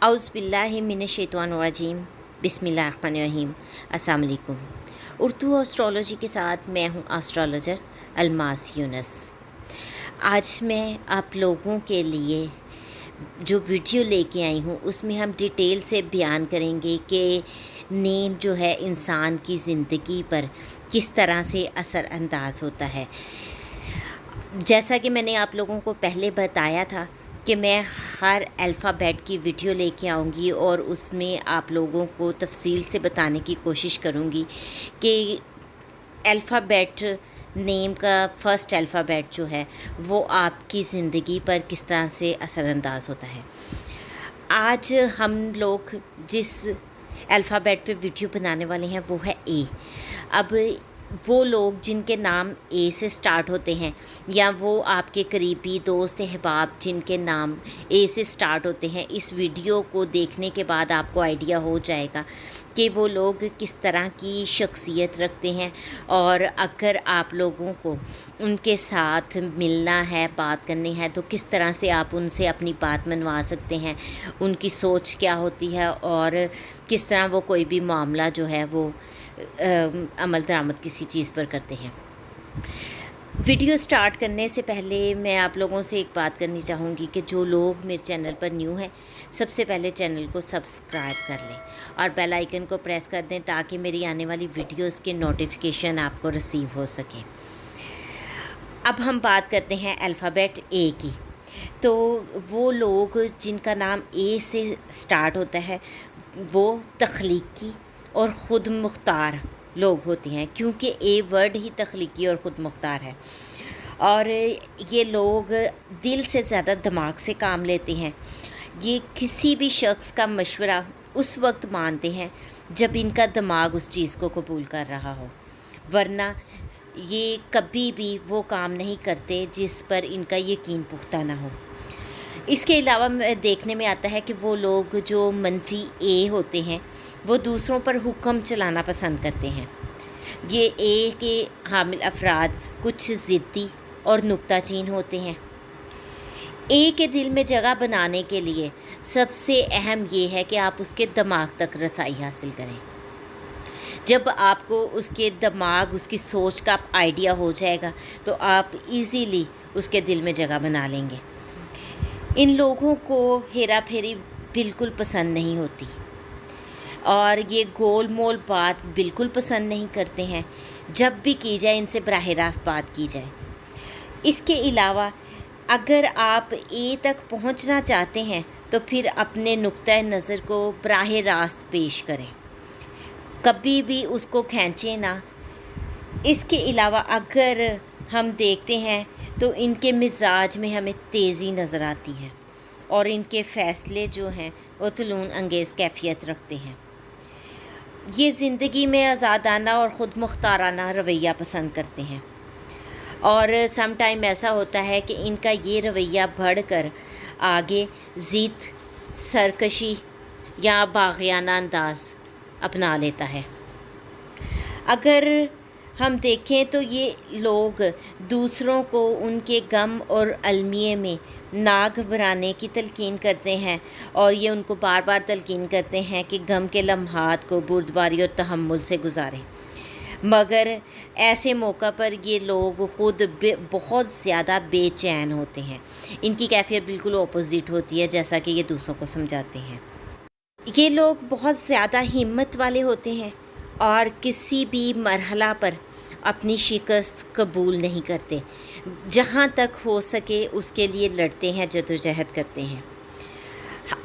औज़ बिल्लाहि मिनश्शैतानिर्रजीम बिस्मिल्लाहिर्रहमानिर्रहीम। अस्सलाम वालेकुम। उर्दू एस्ट्रोलॉजी के साथ मैं हूँ एस्ट्रोलॉजर अलमास यूनस। आज मैं आप लोगों के लिए जो वीडियो लेके आई हूँ उसमें हम डिटेल से बयान करेंगे कि नींद जो है इंसान की ज़िंदगी पर किस तरह से असर अंदाज होता है। जैसा कि मैंने आप लोगों को पहले बताया था कि मैं हर अल्फ़ाबेट की वीडियो लेके आऊँगी और उसमें आप लोगों को तफसील से बताने की कोशिश करूँगी कि अल्फ़ाबेट नेम का फ़र्स्ट अल्फ़ाबेट जो है वो आपकी ज़िंदगी पर किस तरह से असरअंदाज होता है। आज हम लोग जिस अल्फ़ाबेट पे वीडियो बनाने वाले हैं वो है ए। अब वो लोग जिनके नाम ए से स्टार्ट होते हैं या वो आपके करीबी दोस्त अहबाब जिनके नाम ए से स्टार्ट होते हैं, इस वीडियो को देखने के बाद आपको आइडिया हो जाएगा कि वो लोग किस तरह की शख्सियत रखते हैं और अगर आप लोगों को उनके साथ मिलना है, बात करनी है तो किस तरह से आप उनसे अपनी बात मनवा सकते हैं, उनकी सोच क्या होती है और किस तरह वो कोई भी मामला जो है वो अमल दरामद किसी चीज़ पर करते हैं। वीडियो स्टार्ट करने से पहले मैं आप लोगों से एक बात करनी चाहूँगी कि जो लोग मेरे चैनल पर न्यू हैं सबसे पहले चैनल को सब्सक्राइब कर लें और बेल आइकन को प्रेस कर दें ताकि मेरी आने वाली वीडियोस के नोटिफिकेशन आपको रिसीव हो सके। अब हम बात करते हैं अल्फ़ाबेट ए की। तो वो लोग जिनका नाम ए से स्टार्ट होता है वो तख्लीकी और ख़ुद मुख्तार लोग होते हैं, क्योंकि ए वर्ड ही तख्लीकी और ख़ुद मुख्तार है। और ये लोग दिल से ज़्यादा दिमाग से काम लेते हैं। ये किसी भी शख्स का मशवरा उस वक्त मानते हैं जब इनका दिमाग उस चीज़ को कबूल कर रहा हो, वरना ये कभी भी वो काम नहीं करते जिस पर इनका यकीन पुख्ता ना हो। इसके अलावा देखने में आता है कि वो लोग जो मनफी ए होते हैं वो दूसरों पर हुक्म चलाना पसंद करते हैं। ये ए के हामिल अफराद कुछ ज़िद्दी और नुक्ताचीन होते हैं। ए के दिल में जगह बनाने के लिए सबसे अहम ये है कि आप उसके दिमाग तक रसाई हासिल करें। जब आपको उसके दिमाग, उसकी सोच का आइडिया हो जाएगा तो आप इजीली उसके दिल में जगह बना लेंगे। इन लोगों को हेरा फेरी बिल्कुल पसंद नहीं होती और ये गोल मोल बात बिल्कुल पसंद नहीं करते हैं। जब भी की जाए इनसे बराह रास्त बात की जाए। इसके अलावा अगर आप ए तक पहुंचना चाहते हैं तो फिर अपने नुक्ता नज़र को बराह रास्त पेश करें, कभी भी उसको खींचें ना। इसके अलावा अगर हम देखते हैं तो इनके मिजाज में हमें तेज़ी नज़र आती है और इनके फ़ैसले जो हैं वो तुलून अंगेज़ कैफियत रखते हैं। ये ज़िंदगी में आज़ादाना और ख़ुद मुख्ताराना रवैया पसंद करते हैं और सम टाइम ऐसा होता है कि इनका ये रवैया बढ़कर आगे ज़िद, सरकशी या बाग़ियाना अंदाज़ अपना लेता है। अगर हम देखें तो ये लोग दूसरों को उनके गम और अलमिए में ना घबराने की तलकीन करते हैं और ये उनको बार बार तलकीन करते हैं कि गम के लम्हात को बुर्दबारी और तहम्मुल से गुजारें। मगर ऐसे मौका पर ये लोग ख़ुद बहुत ज़्यादा बेचैन होते हैं। इनकी कैफियत बिल्कुल अपोजिट होती है, जैसा कि ये दूसरों को समझाते हैं। ये लोग बहुत ज़्यादा हिम्मत वाले होते हैं और किसी भी मरहला पर अपनी शिकस्त कबूल नहीं करते। जहाँ तक हो सके उसके लिए लड़ते हैं, जदोजहद करते हैं।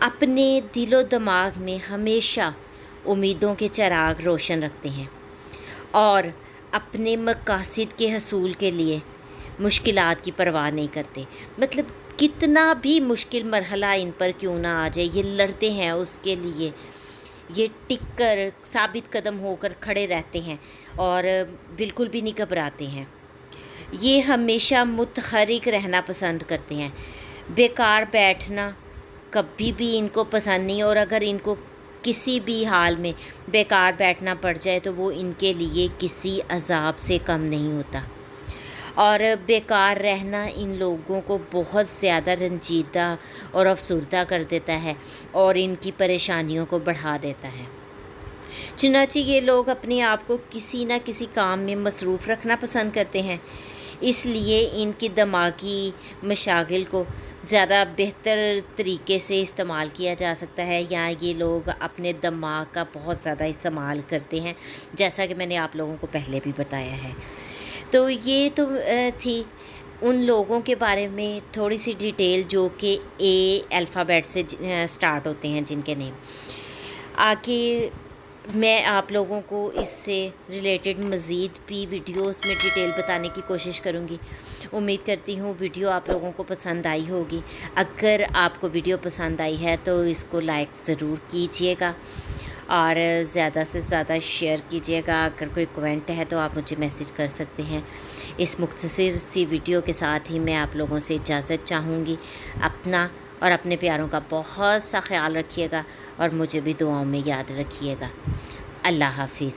अपने दिलो दिमाग में हमेशा उम्मीदों के चिराग रोशन रखते हैं और अपने मकासद के हसूल के लिए मुश्किलात की परवाह नहीं करते। मतलब कितना भी मुश्किल मरहला इन पर क्यों ना आ जाए, ये लड़ते हैं उसके लिए। ये टिक कर साबित कदम होकर खड़े रहते हैं और बिल्कुल भी नहीं घबराते हैं। ये हमेशा मुतहरिक रहना पसंद करते हैं, बेकार बैठना कभी भी इनको पसंद नहीं। और अगर इनको किसी भी हाल में बेकार बैठना पड़ जाए तो वो इनके लिए किसी अजाब से कम नहीं होता। اور بیکار رہنا ان لوگوں کو بہت زیادہ رنجیدہ اور افسردہ کر دیتا ہے اور ان کی پریشانیوں کو بڑھا دیتا ہے۔ چنانچہ یہ لوگ اپنے آپ کو کسی نہ کسی کام میں مصروف رکھنا پسند کرتے ہیں، اس لیے ان کی دماغی مشاغل کو زیادہ بہتر طریقے سے استعمال کیا جا سکتا ہے، یا یہ لوگ اپنے دماغ کا بہت زیادہ استعمال کرتے ہیں، جیسا کہ میں نے آپ لوگوں کو پہلے بھی بتایا ہے۔ تو یہ تو تھی ان لوگوں کے بارے میں تھوڑی سی ڈیٹیل جو کہ اے الفابیٹ سے سٹارٹ ہوتے ہیں، جن کے نیم۔ آگے میں آپ لوگوں کو اس سے ریلیٹڈ مزید بھی ویڈیوز میں ڈیٹیل بتانے کی کوشش کروں گی۔ امید کرتی ہوں ویڈیو آپ لوگوں کو پسند آئی ہوگی۔ اگر آپ کو ویڈیو پسند آئی ہے تو اس کو لائک ضرور کیجئے گا اور زیادہ سے زیادہ شیئر کیجئے گا۔ اگر کوئی کومنٹ ہے تو آپ مجھے میسیج کر سکتے ہیں۔ اس مختصر سی ویڈیو کے ساتھ ہی میں آپ لوگوں سے اجازت چاہوں گی۔ اپنا اور اپنے پیاروں کا بہت سا خیال رکھیے گا اور مجھے بھی دعاؤں میں یاد رکھیے گا۔ اللہ حافظ۔